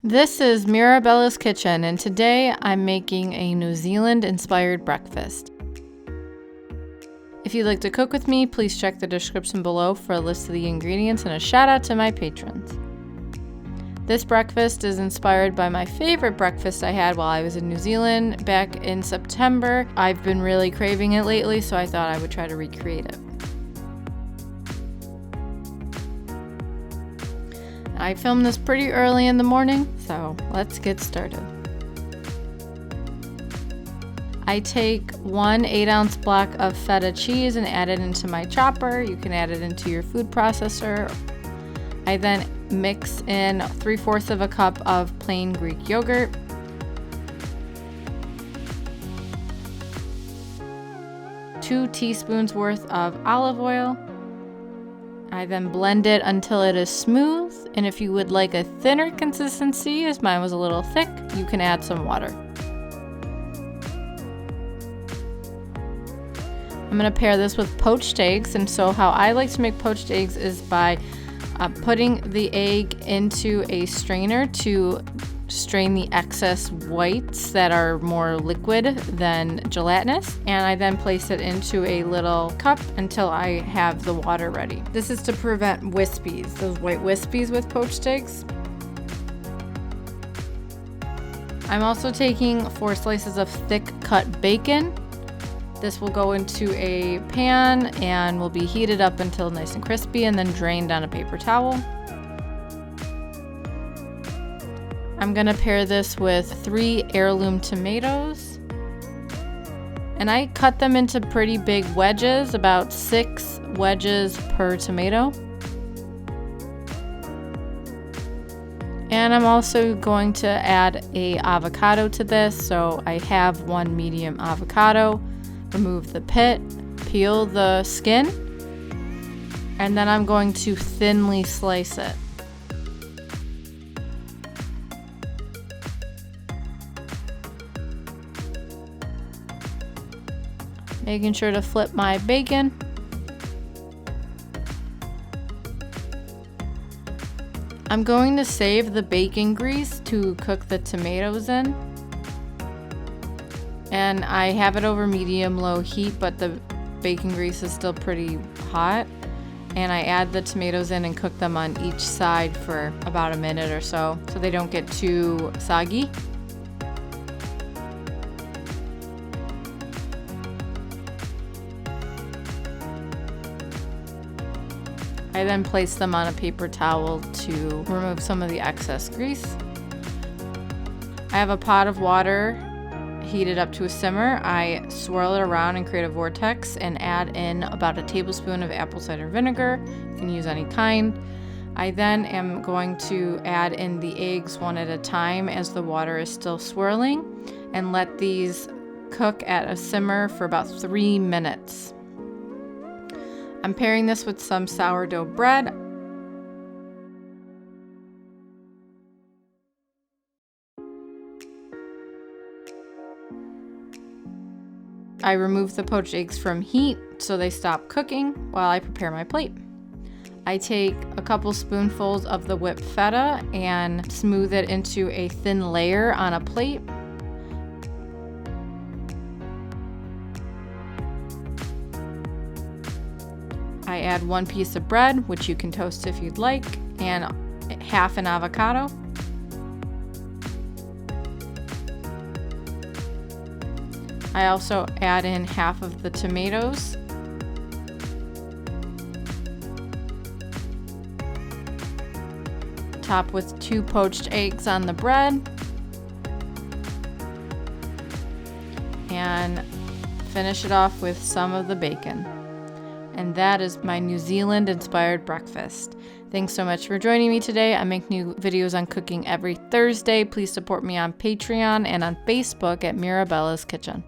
This is Mirabella's Kitchen, and today I'm making a New Zealand inspired breakfast. If you'd like to cook with me, please check the description below for a list of the ingredients and a shout out to my patrons. This breakfast is inspired by my favorite breakfast I had while I was in New Zealand back in September. I've been really craving it lately, so I thought I would try to recreate it. I filmed this pretty early in the morning, so let's get started. I take 1 8-ounce block of feta cheese and add it into my chopper. You can add it into your food processor. I then mix in 3/4 of a cup of plain Greek yogurt, 2 teaspoons worth of olive oil. I then blend it until it is smooth, and if you would like a thinner consistency, as mine was a little thick, you can add some water. I'm going to pair this with poached eggs, and so how I like to make poached eggs is by putting the egg into a strainer to strain the excess whites that are more liquid than gelatinous, and I then place it into a little cup until I have the water ready. This is to prevent wispies, those white wispies with poached eggs. I'm also taking 4 slices of thick cut bacon. This will go into a pan and will be heated up until nice and crispy and then drained on a paper towel. I'm gonna pair this with 3 heirloom tomatoes, and I cut them into pretty big wedges, about 6 wedges per tomato. And I'm also going to add a avocado to this, so I have 1 medium avocado. Remove the pit, peel the skin, and then I'm going to thinly slice it. Making sure to flip my bacon. I'm going to save the bacon grease to cook the tomatoes in. And I have it over medium-low heat, but the bacon grease is still pretty hot. And I add the tomatoes in and cook them on each side for about a minute or so they don't get too soggy. I then place them on a paper towel to remove some of the excess grease. I have a pot of water heated up to a simmer. I swirl it around and create a vortex and add in about a tablespoon of apple cider vinegar. You can use any kind. I then am going to add in the eggs one at a time as the water is still swirling, and let these cook at a simmer for about 3 minutes. I'm pairing this with some sourdough bread. I remove the poached eggs from heat so they stop cooking while I prepare my plate. I take a couple spoonfuls of the whipped feta and smooth it into a thin layer on a plate. I add 1 piece of bread, which you can toast if you'd like, and half an avocado. I also add in half of the tomatoes. Top with 2 poached eggs on the bread. And finish it off with some of the bacon. And that is my New Zealand inspired breakfast. Thanks so much for joining me today. I make new videos on cooking every Thursday. Please support me on Patreon and on Facebook at Mirabella's Kitchen.